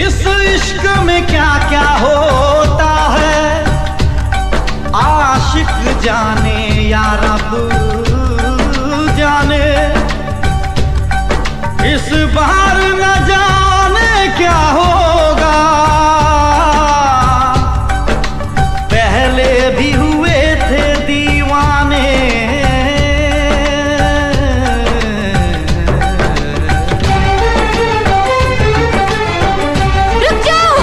इस इश्क में क्या क्या होता है, आशिक जाने या रब जाने। इस बार न जाने क्या होगा, पहले भी हुए थे दीवाने। रुक जाओ।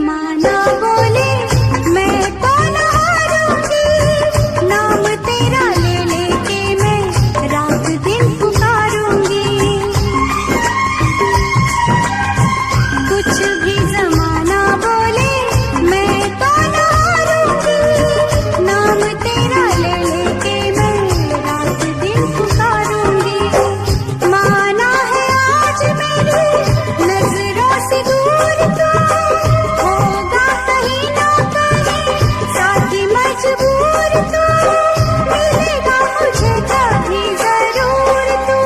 जमाना बोले मैं तो न हारूंगी, नाम तेरा ले लेके मैं रात दिन पुकारूंगी। कुछ भी जमाना बोले मैं तो न हारूंगी, नाम तेरा ले लेके मैं रात दिन पुकारूंगी। माना है आज मेरी नजरों से दूर तो, होगा कहीं ना कहीं साथी मजबूर तो, मिलेगा मुझे कभी जरूर तू।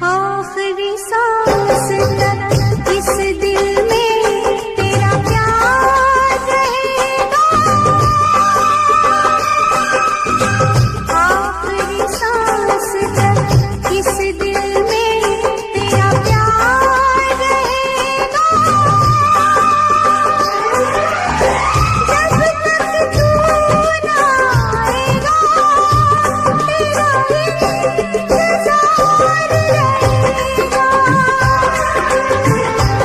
आखिरी सांस तक इस दिल में तेरा प्यार रहेगा, आखिरी सांस तक इस दिल में तेरा प्यार रहेगा। जब तक तू ना आएगा तेरा इंतजार रहेगा,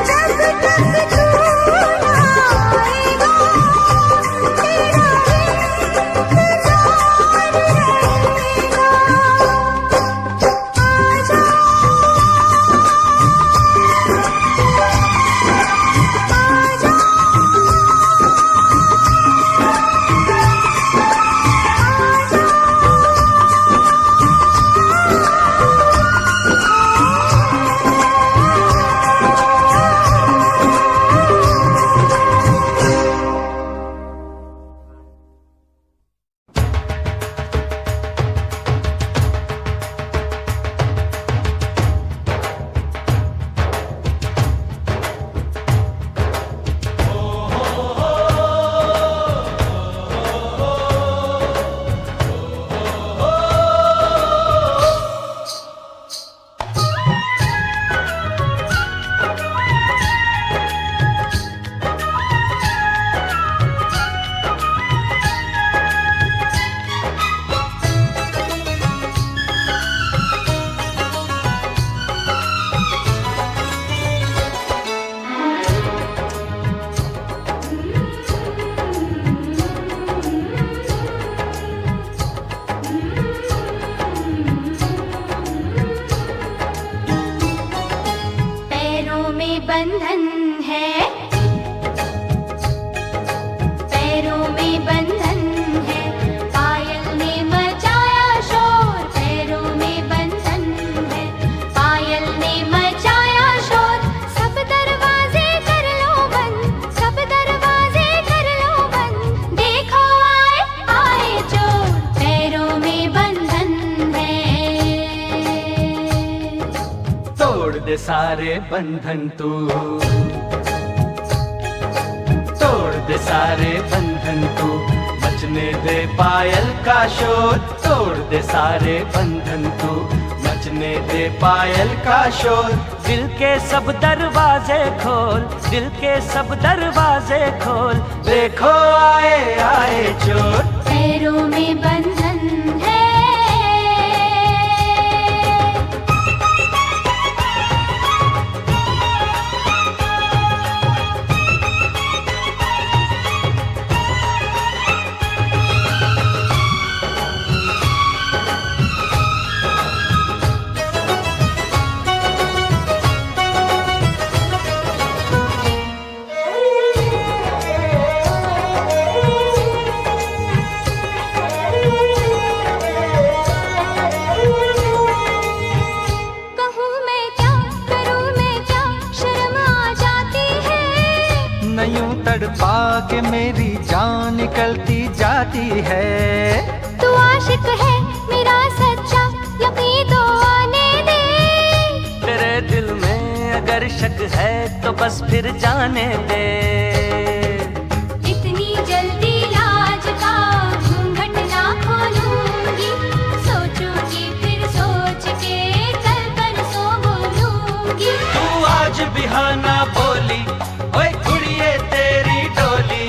जब तक तू ना आएगा तेरा इंतजार रहेगा। आजा आजा पैरों में बंधन है, पैरों में बंधन है, पायल ने मचाया शोर, पैरों में बंधन है, पायल ने मचाया शोर। सब दरवाजे कर लो बंद, सब दरवाजे कर लो बंद, देखो आए आए चोर, पैरों में बंधन है। तोड़ दे सारे बंधन तू, तोड़ दे सारे बंधन तू, मचने दे पायल का शोर, तोड़ दे सारे बंधन तू, मचने दे पायल का शोर। दिल के सब दरवाजे खोल, दिल के सब दरवाजे खोल, देखो आए आए चोर, पैरों में बंधन है। कहूँ मैं क्या करूँ मैं क्या, शर्म आ जाती है। न यूं तड़पा के मेरी जान निकलती जाती है। तू आशिक है मेरा सच्चा, यकीन तो आने दे। तेरे दिल में अगर शक है तो बस फिर जाने दे। इतनी जल्दी लाज का घूंघट ना खोलूंगी, सोचूंगी फिर सोच के कल परसों बोलूंगी। तू आज बिहाना बोली, ओए कुड़िए तेरी डोली,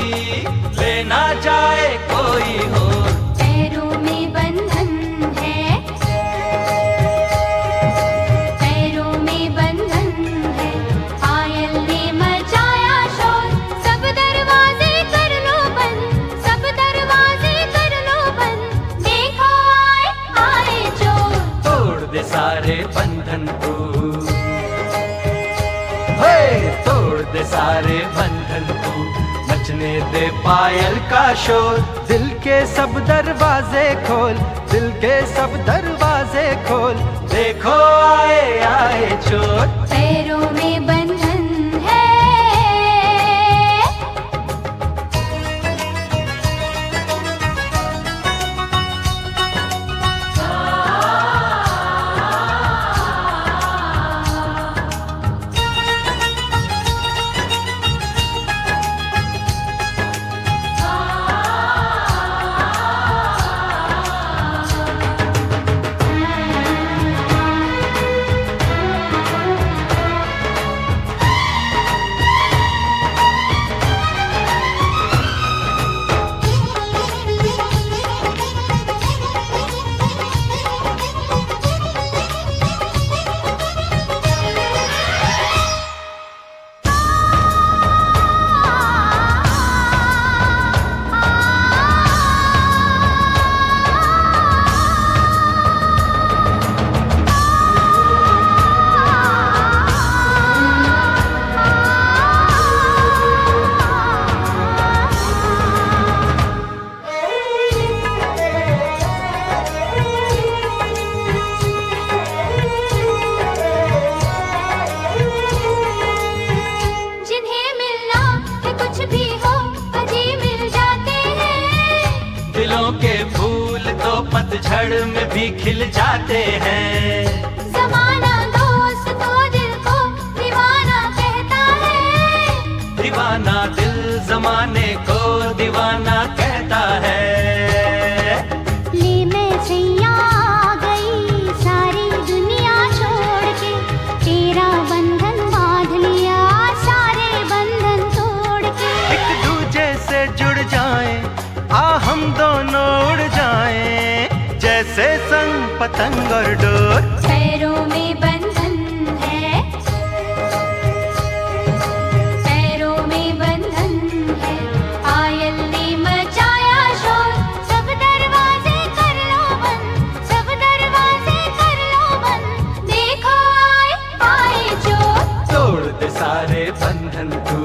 लेना जाए कोई हो। पैरों में बंधन है, पैरों में बंधन है, पायल ने मचाया सारे बंधन तू, मचने दे पायल का शोर। दिल के सब दरवाजे खोल, दिल के सब दरवाजे खोल, देखो आए आए चोर। पैरों में बंधन है, पतझड़ में भी खिल जाते हैं। ज़माना दोस्त तो दिल को दीवाना कहता है, दीवाना दिल ज़माने को दीवाना कहता है। ले मैं सैया आ गई सारी दुनिया छोड़ के, तेरा बंधन बांध लिया सारे बंधन तोड़ के। एक दूजे से जुड़ जाएं, आ हम दोनों उड़ जाएं, जैसे संग पतंग और डोर। पैरों में बंधन है, पैरों में बंधन है, पायल ने मचाया शोर। सब दरवाजे कर लो बंद, सब दरवाजे कर लो बंद, देखो आए आए चोर। तोड़ दे सारे बंधन तू,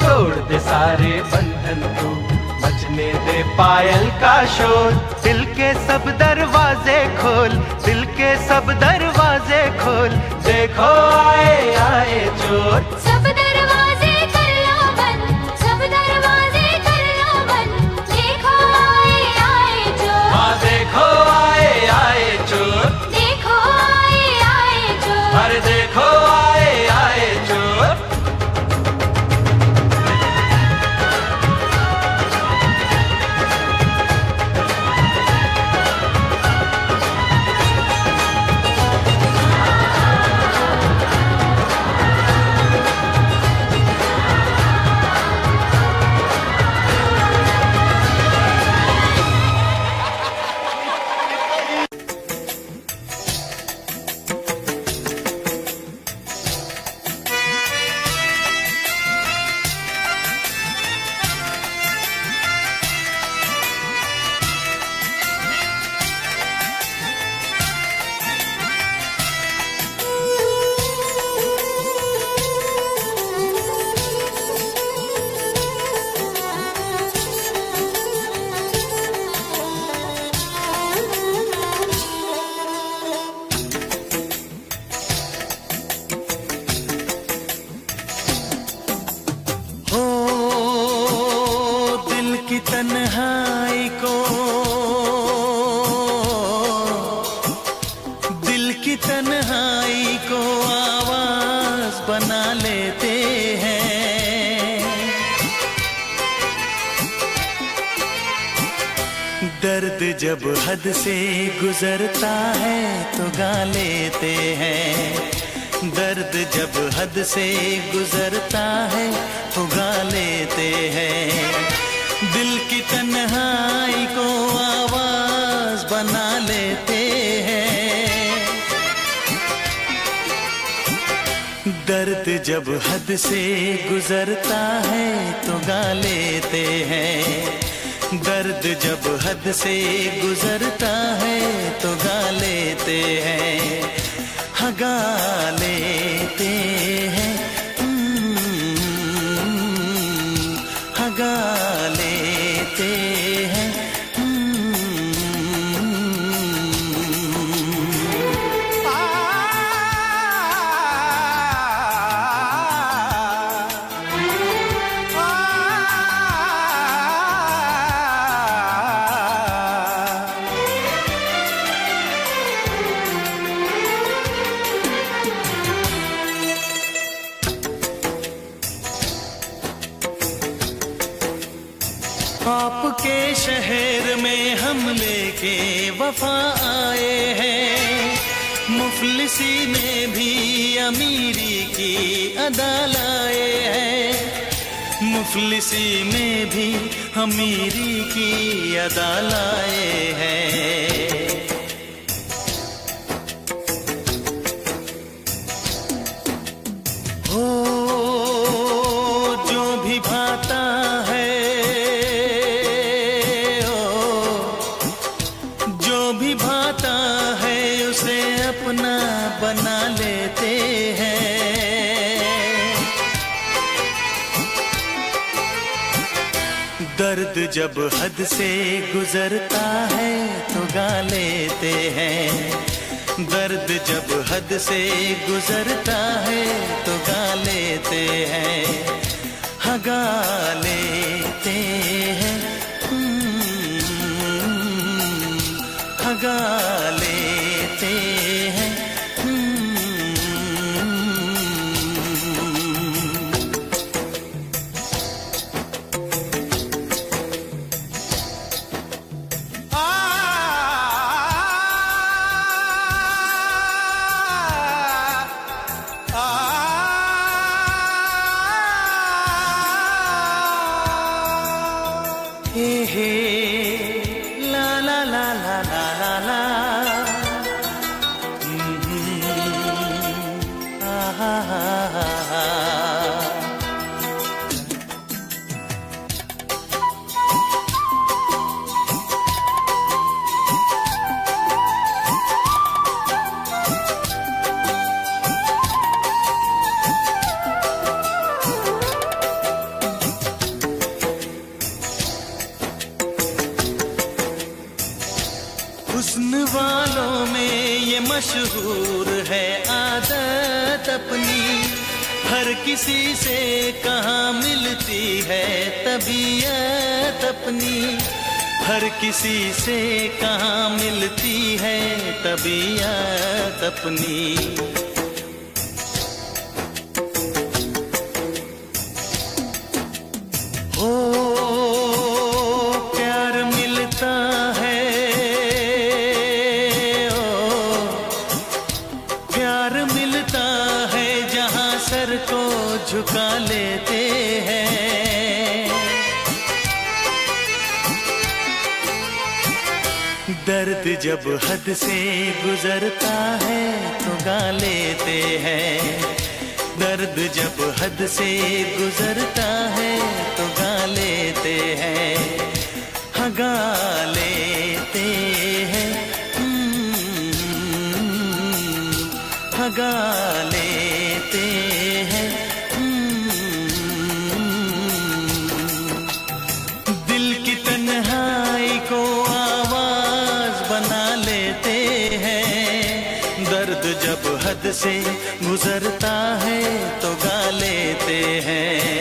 तोड़ दे सारे बंधन तू, बचने दे पायल का शोर। दिल के सब दरवाजे खोल, दिल के सब दरवाजे खोल, देखो आए आए चोर। सब दरवाजे कर लो बंद, सब दरवाजे कर लो बंद, देखो आए आए चोर। हाँ देखो आए आए चोर, देखो आए आए चोर, अरे देखो आए आए चोर। तन्हाई को, दिल की तन्हाई को आवाज बना लेते हैं। दर्द जब हद से गुजरता है तो गा लेते हैं। दर्द जब हद से गुजरता है तो गा लेते हैं। दिल की तन्हाई को आवाज बना लेते हैं। दर्द जब हद से गुजरता है तो गा लेते हैं। दर्द जब हद से गुजरता है तो गा लेते हैं। हाँ गा लेते के शहर में हम लेके वफा आए हैं, मुफलिसी में भी अमीरी की अदा लाए हैं, मुफलिसी में भी अमीरी की अदा लाए हैं। हो जो भी भाता है, जो भी भाता है उसे अपना बना लेते हैं। दर्द जब हद से गुजरता है तो गा लेते हैं, दर्द जब हद से गुजरता है तो गा लेते हैं, हाँ गा लेते हैं, हाँ गा लेते हैं। हुस्न वालों में ये मशहूर है आदत अपनी, हर किसी से कहाँ मिलती है तबीयत अपनी, हर किसी से कहाँ मिलती है तबीयत अपनी। हो प्यार मिलता है, सर को झुका लेते हैं। दर्द जब हद से गुजरता है तो गा लेते हैं, दर्द जब हद से गुजरता है तो गा लेते हैं, हाँ गा लेते हैं, हाँ गा लेते हैं। दिल की तन्हाई को आवाज बना लेते हैं, दर्द जब हद से गुजरता है तो गा लेते हैं।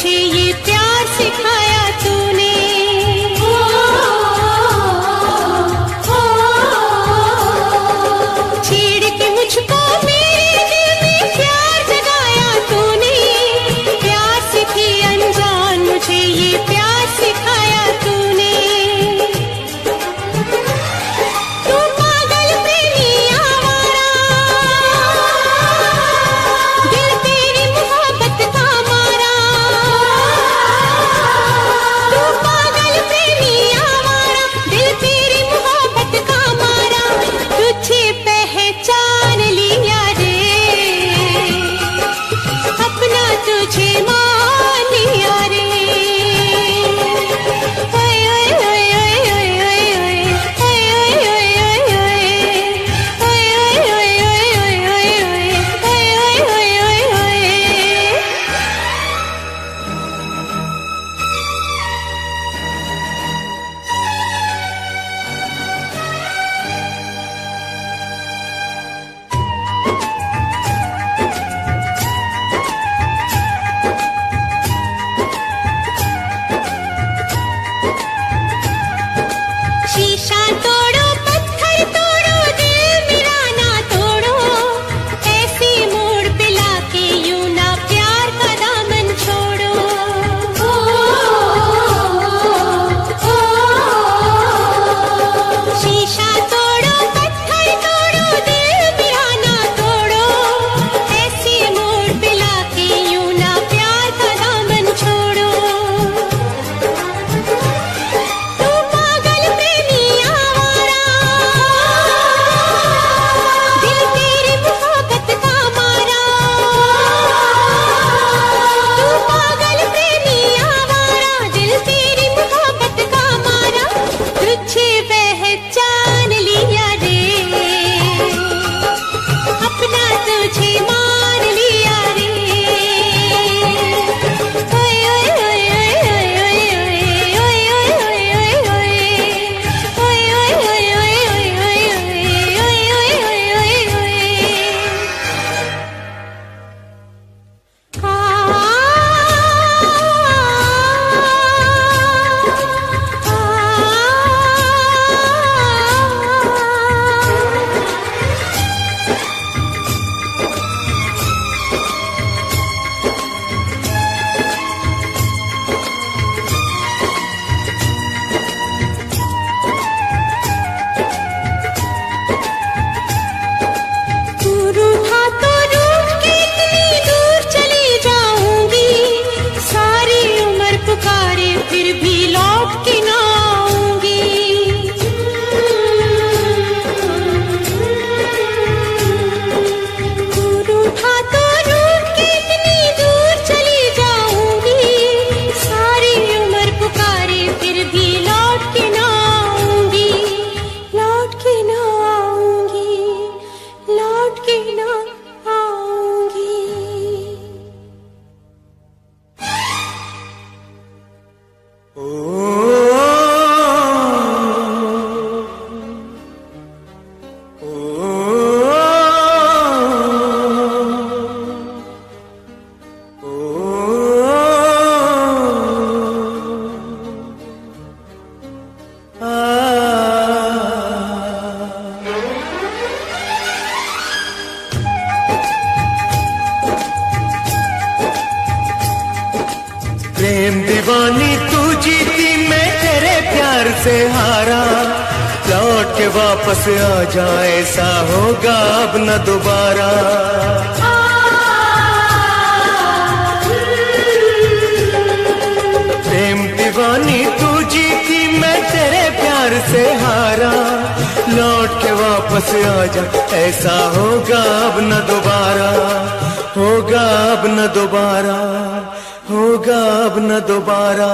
मुझे ये प्यार सिखाया तूने। छेड़ के मुझको मेरे दिल में प्यार जगाया तूने। प्यार से थी अनजान, मुझे ये प्यार सिखाया तूने। तू पागल प्रेमी आवारा, दिल तेरी मोहब्बत का मारा। तू पागल प्रेमी आवारा, दिल तेरी मोहब्बत का मारा। तुझे पहचान लिया रे, अपना तुझे मान लिया रे। ओए ओए ओए ओए ओए ओए ओए ओए ओए ओए शीशा तोड़ो, पत्थर तोड़ो, दिल मेरा ना तोड़ो। ऐसी मोड़ पे लाके यूं ना प्यार का दामन छोड़ो। शीशा तोड़ो, पत्थर तोड़ो, दिल मेरा ना तोड़ो। ऐसी मोड़ पे लाके यूं ना प्यार का दामन छोड़ो। तू पागल प्रेमी आवारा, दिल तेरी मोहब्बत का मारा। तू पागल प्रेमी आवारा, दिल तेरी मोहब्बत का मारा। तुझे पहचान लिया रे, अपना तुझे मान लिया रे। ओए ओए ओए ओए ओए ओए ओए ओए ओए ओए ओए ओए ओए तू रूठा तो रूठ के इतनी दूर चली जाऊंगी। सारी उम्र पुकारे फिर भी लौट के ना आऊंगी। तू रूठा तो रूठ के इतनी दूर चली जाऊंगी। सारी उम्र पुकारे फिर भी लौट के ना आऊंगी। लौट के ना आऊंगी, लौट के ना आऊंगी। प्रेम दीवानी तू जीती, मैं तेरे प्यार से हारा। लौट के वापस आ जाए, ऐसा होगा अब न दोबारा। प्रेम दीवानी तू जीती, मैं तेरे प्यार से हारा। लौट के वापस आ जा, ऐसा होगा अब न दोबारा। होगा अब न दोबारा, होगा अब न दोबारा।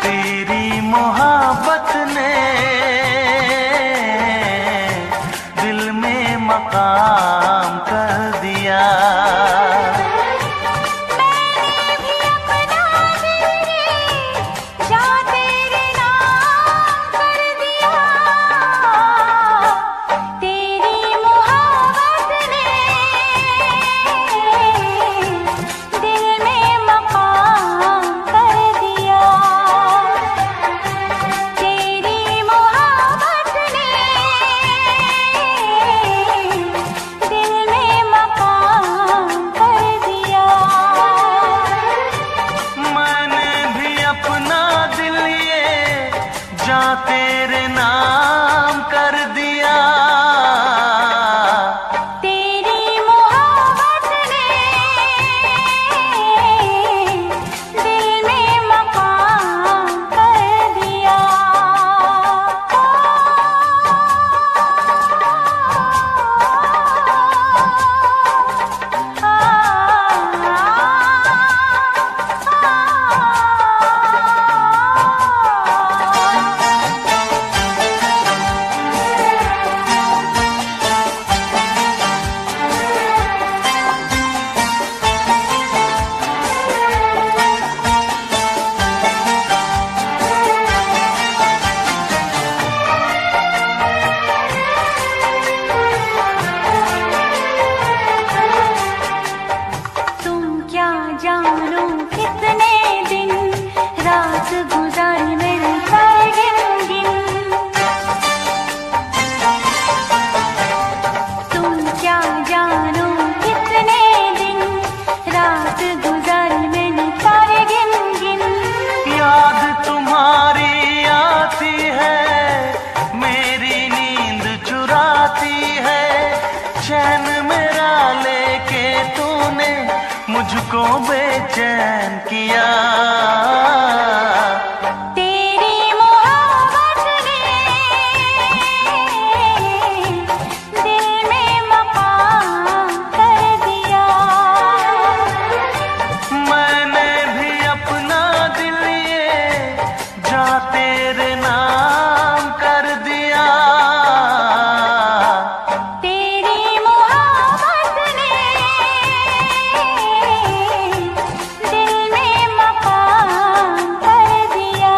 तेरी मोहब्बत ने दिल में मकाम कर दिया। तेरे नाम कर दिया। तेरी मोहब्बत ने दिल में मकाम कर दिया। जानो कितने दिन रात गुजारी मेरे गिन गिन। तुम क्या जानो कितने दिन रात गुजारी मैंने तारे गिन गिन। याद तुम्हारी आती है, मेरी नींद चुराती है। चैन मेरा लेके तूने मुझको बेचैन किया। तेरी मोहब्बत ने दिल में मकाम कर दिया। मैंने भी अपना दिल ये जा तेरे नाम कर दिया। तेरी मोहब्बत ने दिल में मकाम कर दिया।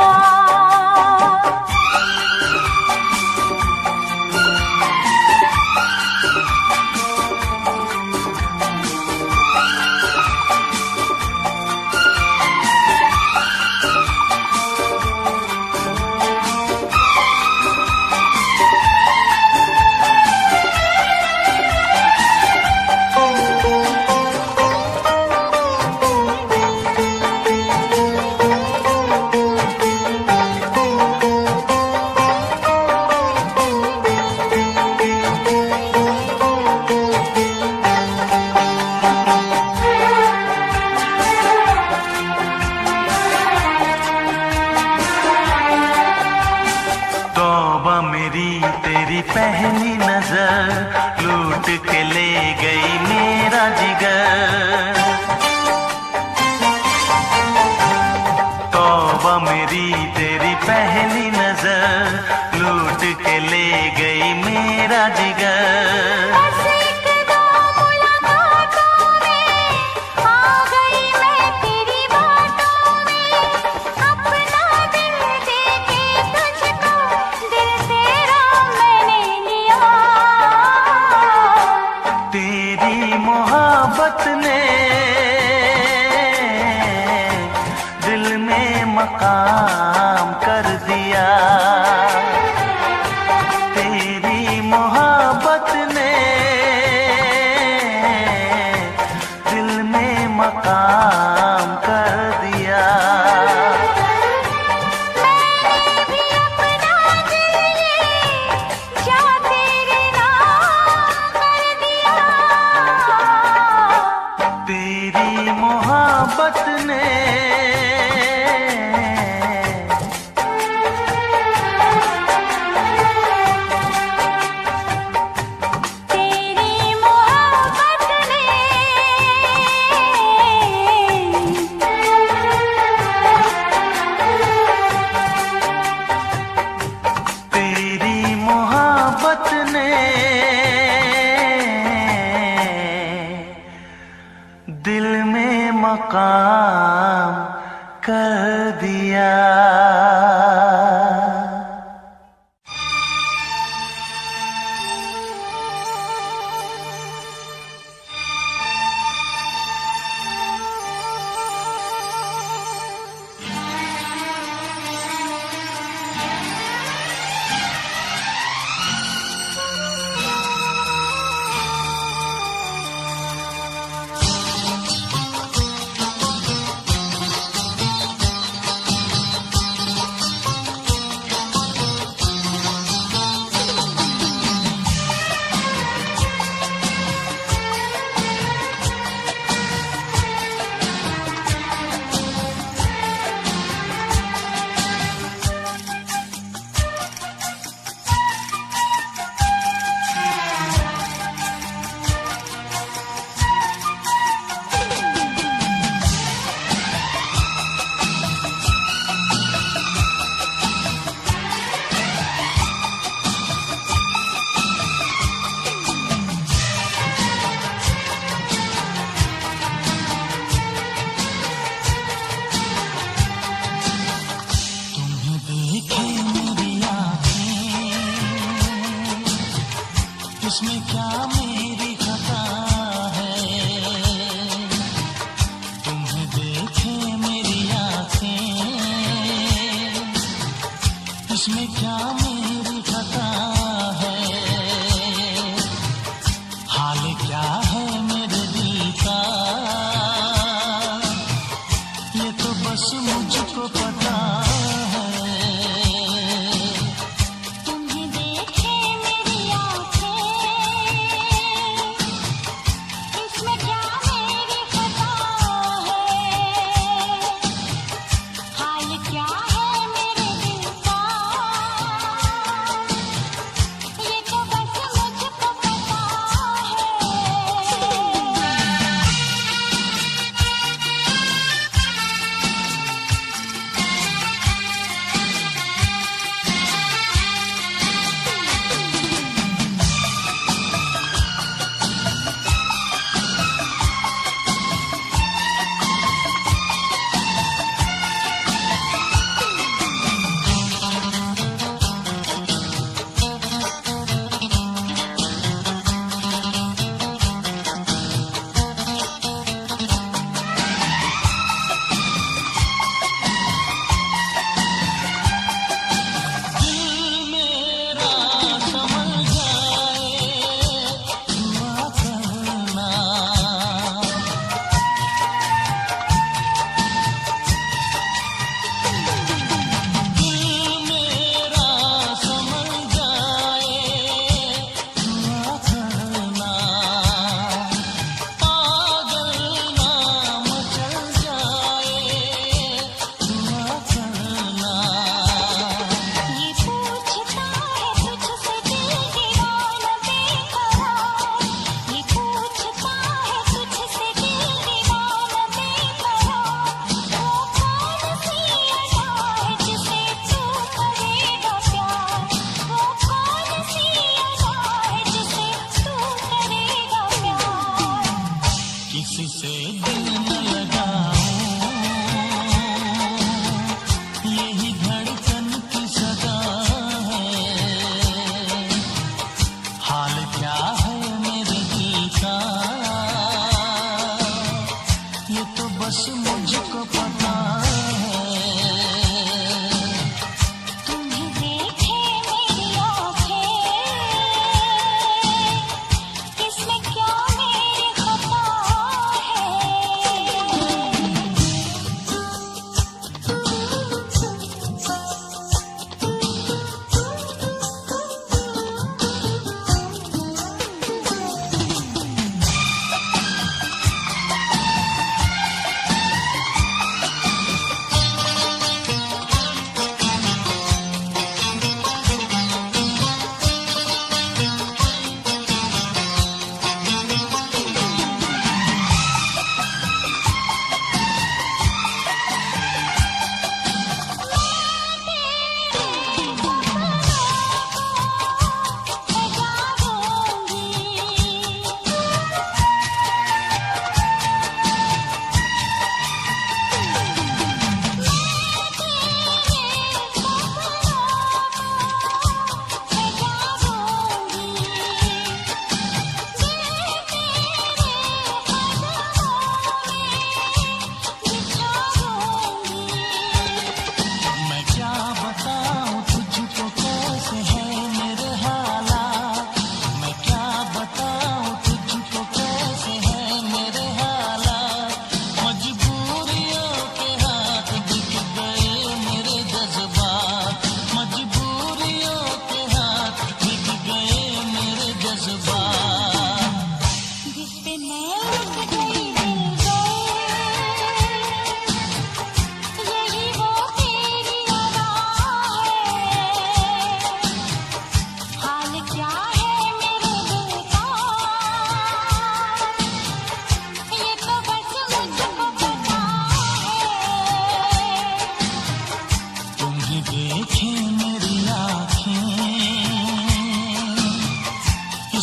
तौबा मेरी तेरी पहली नजर लूट के ले गई मेरा जिगर। तौबा मेरी तेरी पहली नजर लूट के ले गई मेरा जिगर। बस एक दो मुलाकातों में आ गई मैं तेरी बातों में। अपना दिल देके तुझको दिल तेरा मैंने लिया। तेरी मोहब्बत ने दिल में मकाम कर दिया। तेरी मोहब्बत ने दिल में मकाम कर दिया। मैंने भी अपना दिल ये जा तेरे नाम कर दिया। तेरी मोहब्बत ने कर दिया। इसमें क्या मेरी खता है, तुम्हें देखे मेरी आँखें, इसमें क्या मेरी खता है, हाल क्या है मेरे दिल का, ये तो बस मुझको पता है।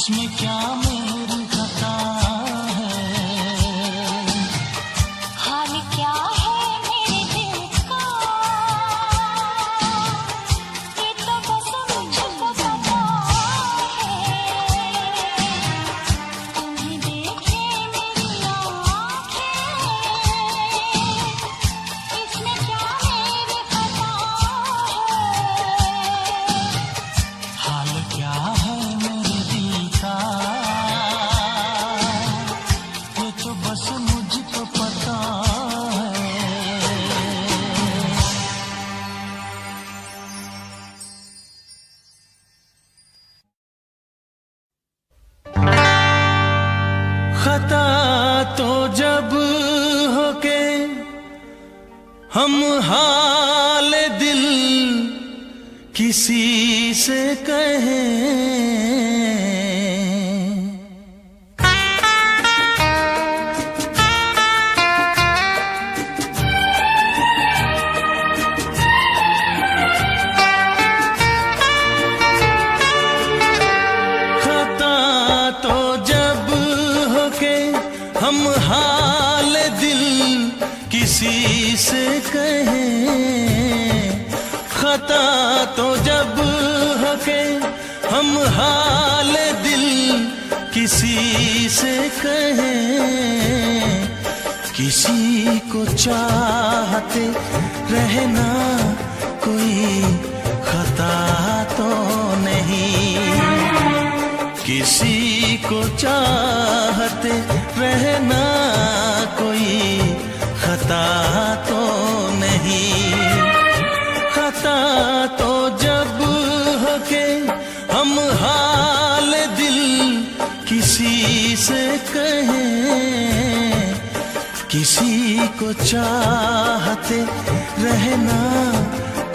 इसमें क्या मेरी खता है? हाल क्या है मेरे दिल का, ये तो बस मुझको पता है। तुम्हें देखे मेरी आँखें, इसमें क्या मेरी खता है? हाल क्या है मेरे दिल का, ये तो बस मुझको पता है। खता तो जब हो के हम हाल दिल किसी से कहें, खता तो जब हो के हम हाल दिल किसी से कहें, खता तो जब हो के हम हाल दिल किसी से कहें, किसी को चाहते रहना कोई खता तो नहीं, किसी को चाहते रहना कोई खता तो नहीं। खता तो जब हो के हम हाल दिल किसी से कहें, किसी को चाहते रहना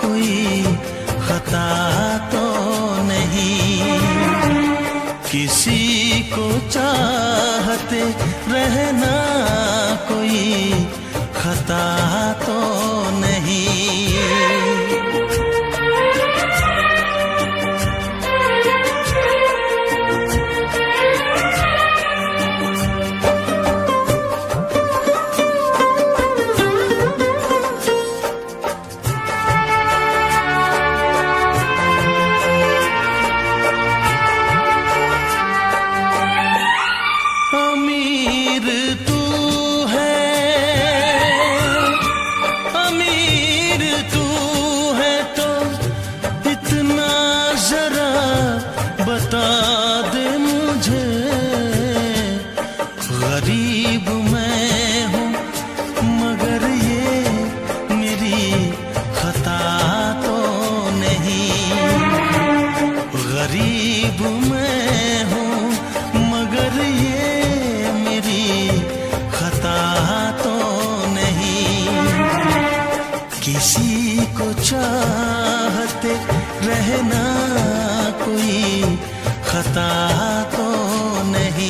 कोई खता तो नहीं, किसी को चाहते रहना कोई खता तो नहीं। अमीर तू है, अमीर तू है तो इतना जरा बता दे मुझे, गरीब मैं हूँ मगर ये मेरी खता तो नहीं, गरीब मैं हूँ मगर ये मेरी खता तो नहीं, किसी को चाहते रहना कोई खता तो नहीं।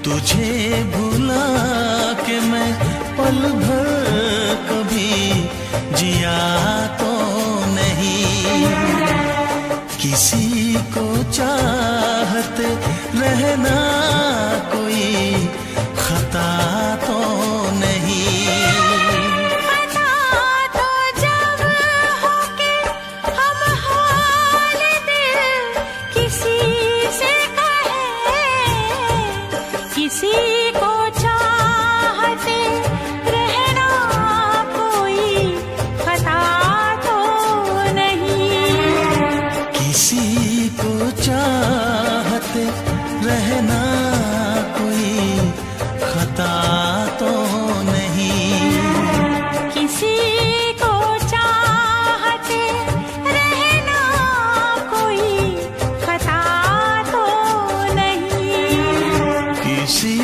तुझे भुला के मैं पल भर कभी जिया तो नहीं, किसी को चाहते रहना कोई खता तो नहीं। खता तो जब हो के हम हाल दिल किसी से कहे, किसी को चाहते रहना कोई खता तो नहीं, किसी को चाहते रहना कोई खता तो नहीं, किसी को चाहते रहना कोई खता तो नहीं, किसी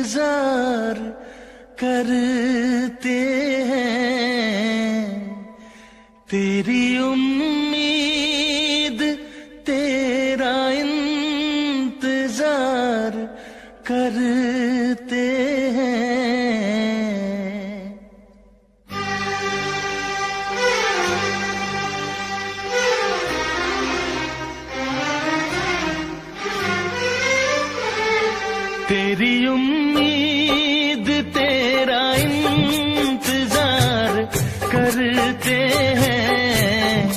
इंतजार करते हैं, तेरी उम्मीद तेरा इंतजार करते हैं। तेरी उम्मीद तेरा इंतजार करते हैं,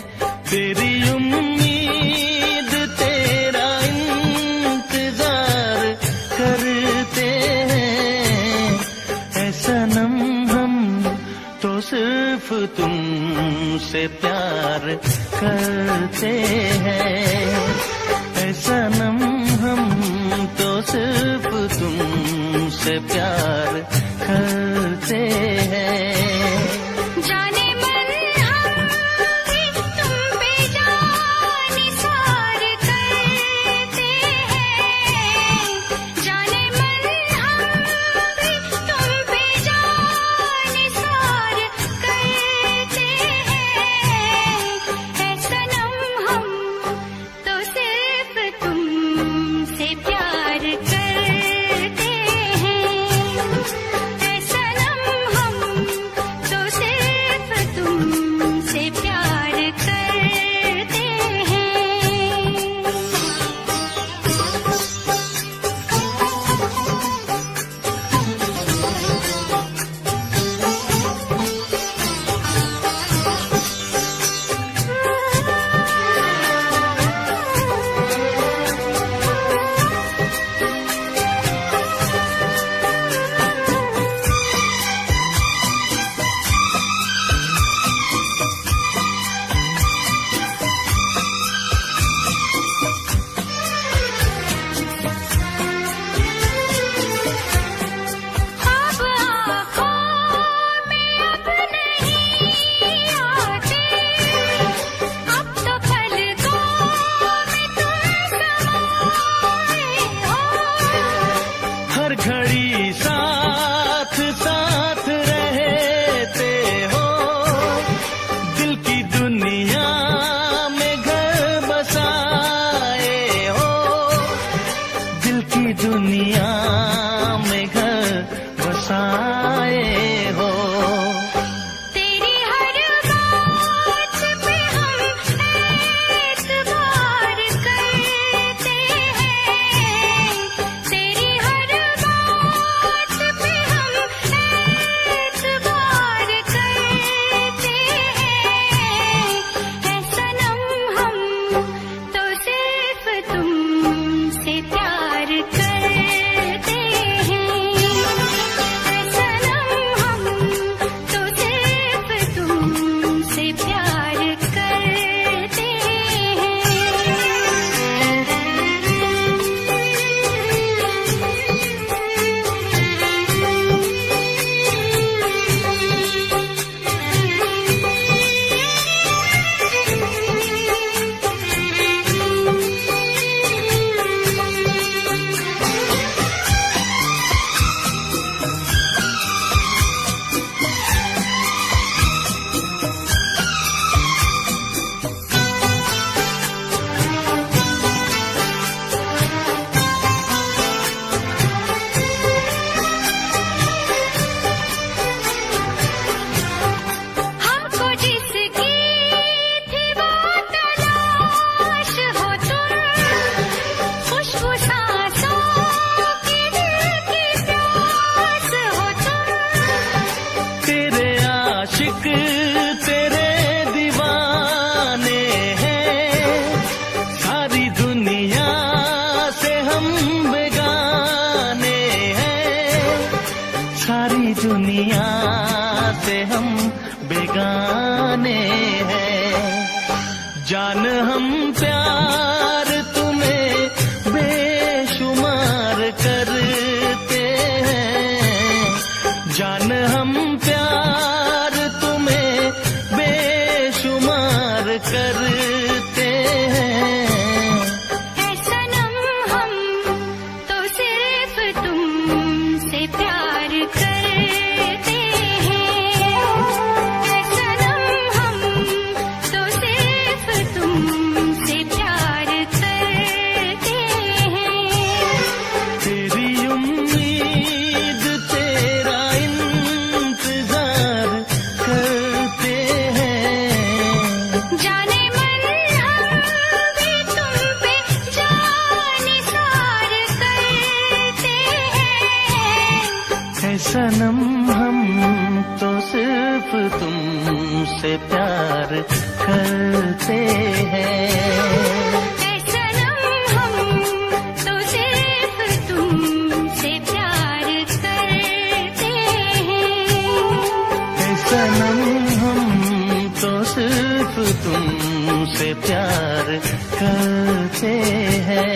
तेरी उम्मीद तेरा इंतजार करते हैं। ऐ सनम हम तो सिर्फ तुमसे प्यार करते हैं, ऐ सनम हम तो सिर्फ तुमसे प्यार करते हैं। जाने मन हम भी तुम पे जान निसार करते हैं, जाने मन हम भी तुम पे जान निसार करते हैं। ऐ सनम हम तो सिर्फ तुमसे प्यार करते हैं, ऐ सनम हम तो सिर्फ तुमसे प्यार करते जान हम प्यार तुम्हें बेशुमार करते हैं, जान हम प्यार तुम्हें बेशुमार करते हैं। ऐ सनम हम तो सिर्फ तुमसे सनम हम तो सिर्फ तुमसे प्यार करते हैं। ऐ सनम हम तो सिर्फ तुमसे प्यार करते हैं। ऐ सनम हम तो सिर्फ तुमसे प्यार करते हैं।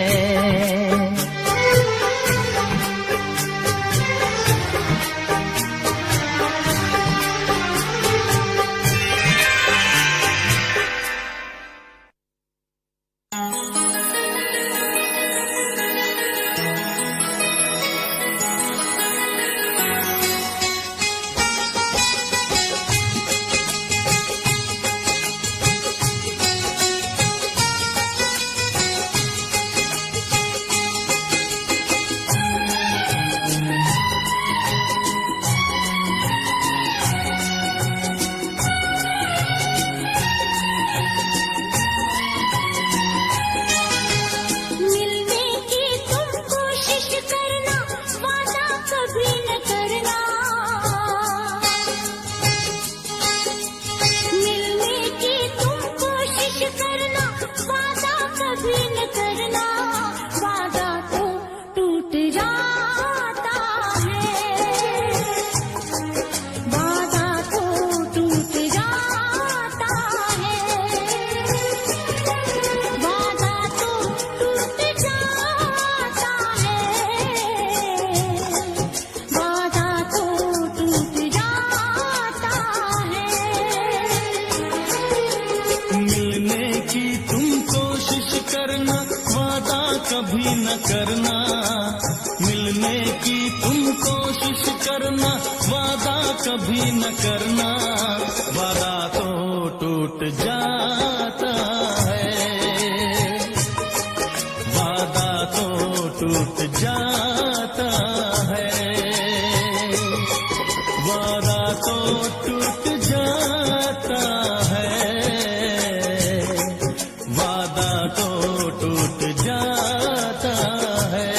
कभी न करना, मिलने की तुम कोशिश करना, वादा कभी न करना, वादा तो टूट जाता है, वादा तो टूट जाता है, वादा तो टूट जाता है, वादा तो टूट जाता है।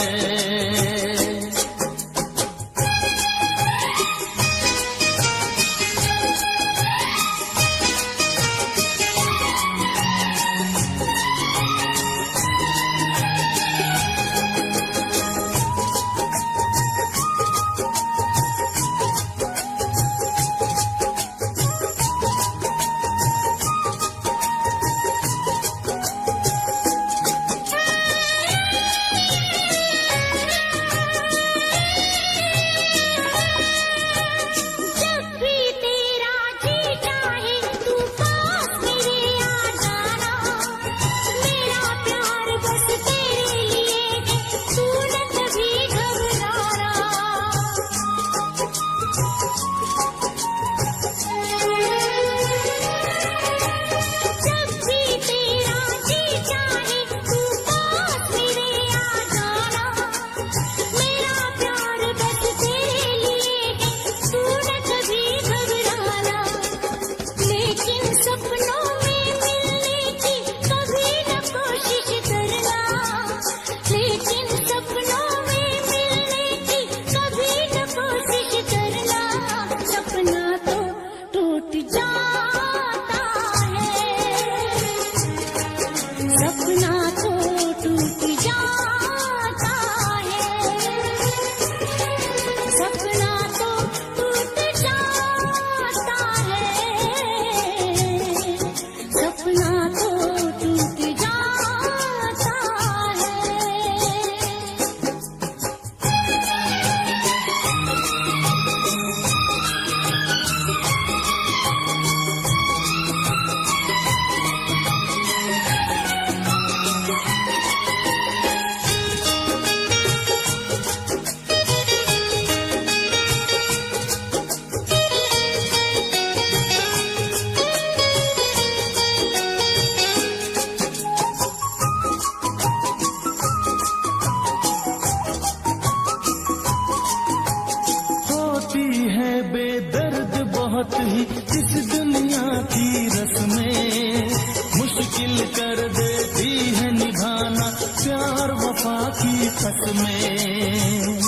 बहुत ही इस दुनिया की रस्में मुश्किल कर देती है निभाना प्यार वफा की कसमें।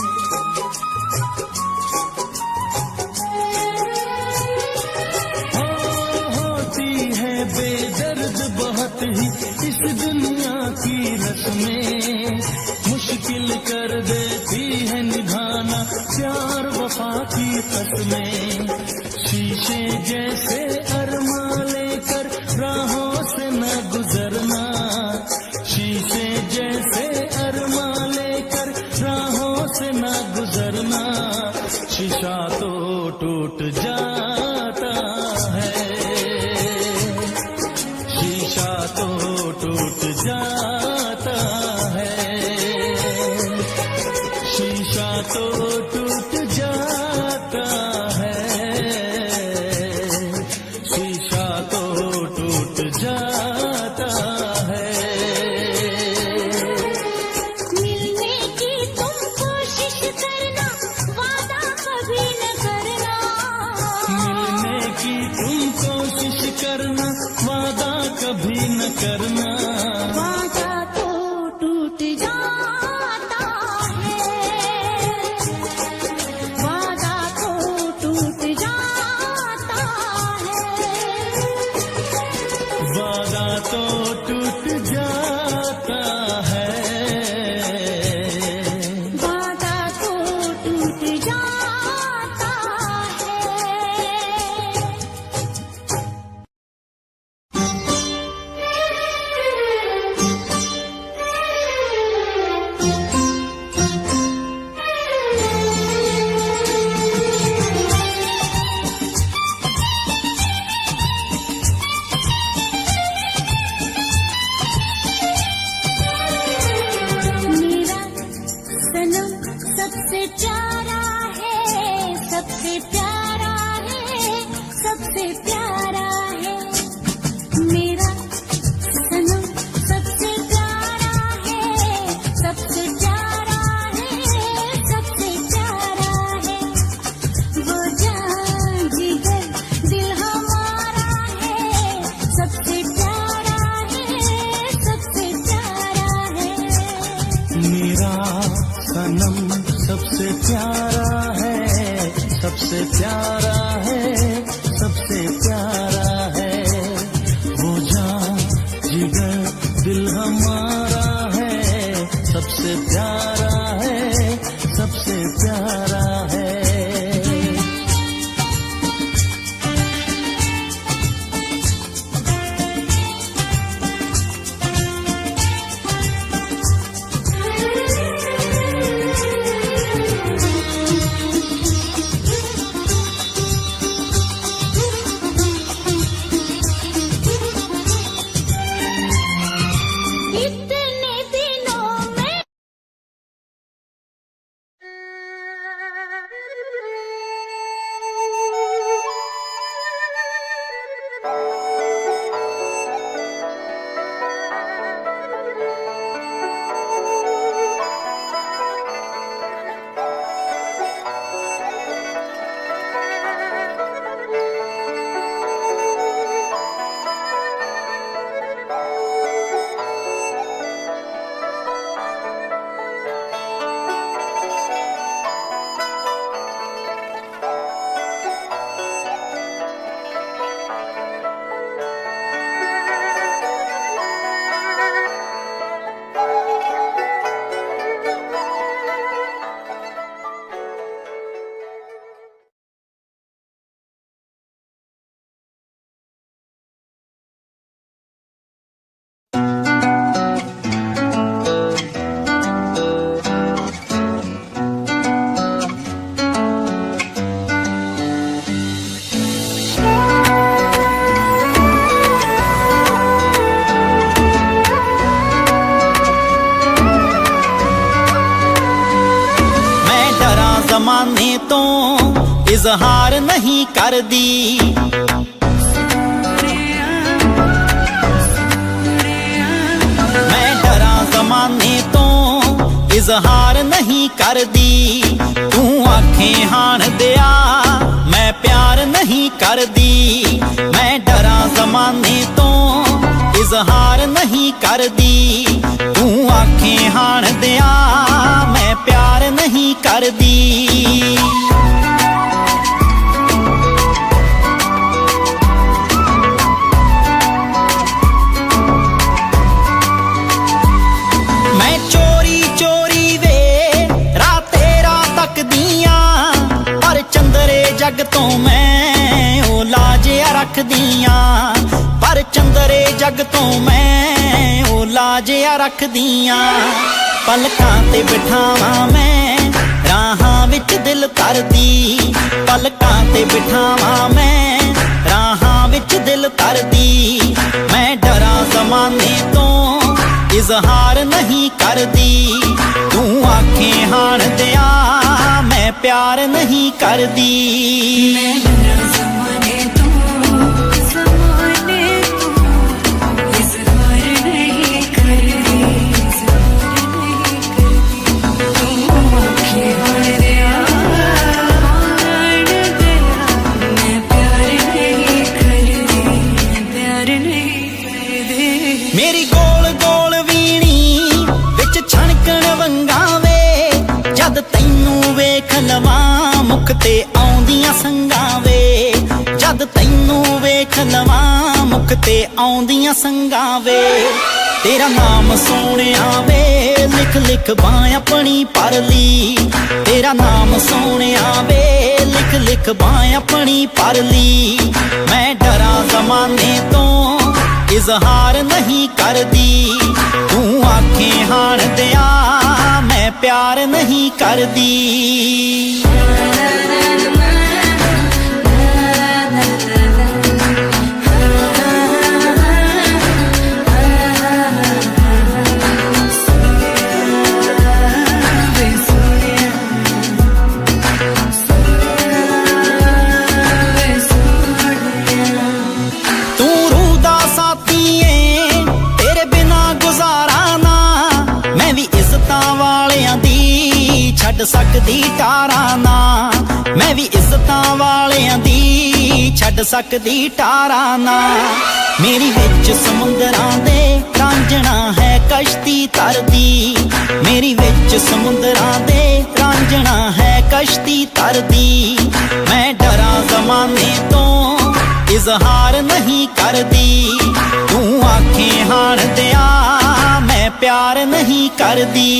वफा की कसमें, शीशे जैसे अरमा लेकर राहों से न गुजरना, शीशे जैसे अरमा लेकर राहों से न गुजरना, शीशा तो टूट जाता है, शीशा तो टूट जाता है, शीशा तो टूट जाता है, शीशा तो टूट जाता है। मिलने की तुम कोशिश करना, वादा कभी न करना, मिलने की तुम कोशिश करना, वादा कभी न करना, वादा तो टूट जाता है, वादा तो टूट जाता है, वादा तो टूट जाता है, वादा तो टूट जाता मेरा सनम सबसे प्यारा है, सबसे प्यारा है, सबसे प्यारा है, मेरा सनम सबसे प्यारा है, सबसे प्यारा है, सबसे प्यारा है, वो जान जिगर दिल हमारा है, सबसे प्यारा है, सबसे प्यारा है। मेरा सनम सबसे प्यारा है, सबसे प्यारा है, सबसे प्यारा है, वो जान जिगर दिल हमारा है, सबसे प्यारा है, सबसे प्यारा है। इतने दिनों में जमाने तो इजहार नहीं कर दी, मैं डरा जमाने तो इजहार नहीं कर दी, तू आंखें हाण दिया मैं प्यार नहीं कर दी, मैं डरा जमाने तो इजहार नहीं कर दी, तू आंखें हाण दिया मैं प्यार नहीं कर दी। मैं चोरी चोरी वे रातें रात तक दियां, पर जग तो मैं ओ लाजिया रख दियां, पर चंदरे जग तो मैं ओ लाजिया रख दियां। पलकां ते बिठावां मैं राहां विच दिल तरदी, पलकां ते बिठावां मैं राहां विच दिल तरदी। मैं डरां ज़माने तो इजहार नहीं करदी, तू आखे हाण दिया मैं प्यार नहीं करदी। मैं डरां ज़माने तो इजहार नहीं करदी, इजहार नहीं करदी। तू आखे हाण दिया मैं प्यार नहीं करदी, प्यार नहीं करदी। मेरी गोल गोल वीणी विच छणकण वंगावे, जद तैनू वेख लवां मुख ते आउंदियां संगां वे, जद तैनू वेख लवां मुख ते आउंदियां संगां वे। तेरा नाम सोहणिया वे लिख लिख बां अपनी परली, तेरा नाम सोहणिया वे लिख लिख बां अपनी परली। मैं डरां ज़माने तो इजहार नहीं करदी, तू आखे हाण दिया मैं प्यार नहीं करदी। तू रूह दा साथी ऐ तेरे बिना गुजारा ना, मैं भी इज्जतां वालियां दी छड्ड सकदी टारा ना, मैं भी इज्जतां वालियां दी छड्ड सकदी टारा ना। मेरी विच समुंदरां दे रांझणा है कश्ती तरदी, मेरी विच समुंदरां दे रांझणा है कश्ती तरदी। मैं डरां ज़माने तो इजहार नहीं करदी, तू आखे हाण दिया मैं प्यार नहीं करदी।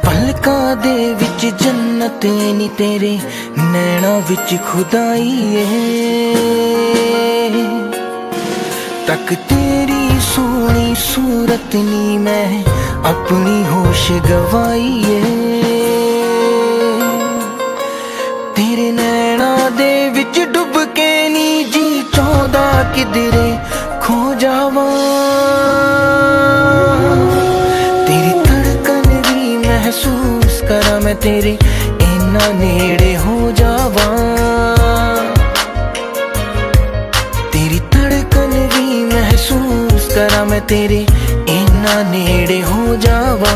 पलकां दे विच जन्नत नी तेरे नैना विच खुदाई तक तेरी सोनी सूरत नी मैं अपनी होश गवाई तेरे नैना दे विच डुब के नी जी चाहदा किधरे खो जावा तेरी धड़कन भी महसूस करा मैं तेरे इन्ना नेड़े हो जावा तेरी धड़कन भी महसूस करा मैं तेरे इन्ना नेड़े हो जावा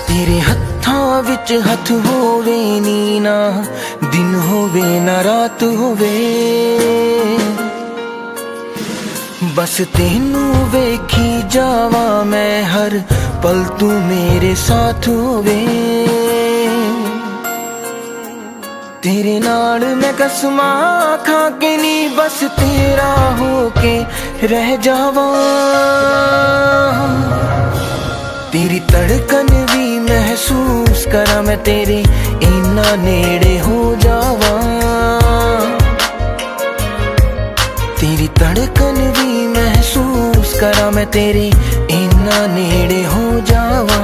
तेरे हत्थां विच हथ होवे नी ना दिन होवे ना रात होवे बस तेनू वेखी जावा मैं हर पल तू मेरे साथ होवे तेरे नाल मैं कसमां खा के नी बस तेरा होके रह जावा तेरी धड़कन भी महसूस करा मैं तेरे इन्ना नेड़े हो जावा तेरी धड़कन भी महसूस करा मैं तेरे इन्ना नेड़े हो जावा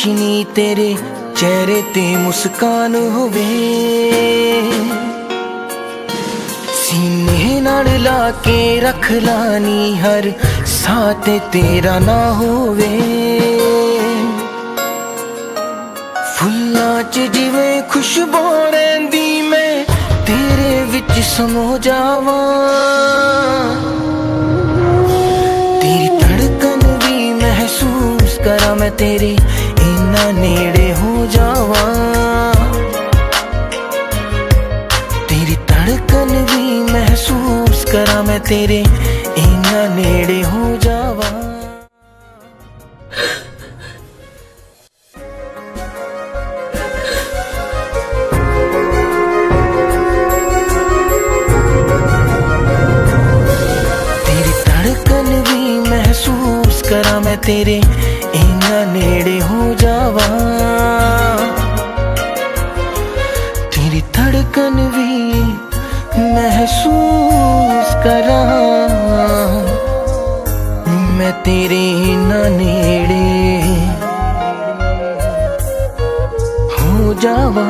नी तेरे चेहरे ते मुस्कान होवे सीने नाल ला के रख लानी हर साथ तेरा ना होवे फुल्लां च जिवें खुशबू रहिंदी मैं तेरे विच समो जावा तेरी धड़कन भी महसूस करा मैं तेरे इन्ना नेड़े हो जावा तेरी धड़कन भी महसूस करा मैं तेरे इन्ना नेड़े हो जावा तेरी धड़कन भी महसूस करा मैं तेरे इन्ना नेड़े हो जावा तेरी धड़कन भी महसूस करा मैं तेरे इन्ना नेड़े हो जावा।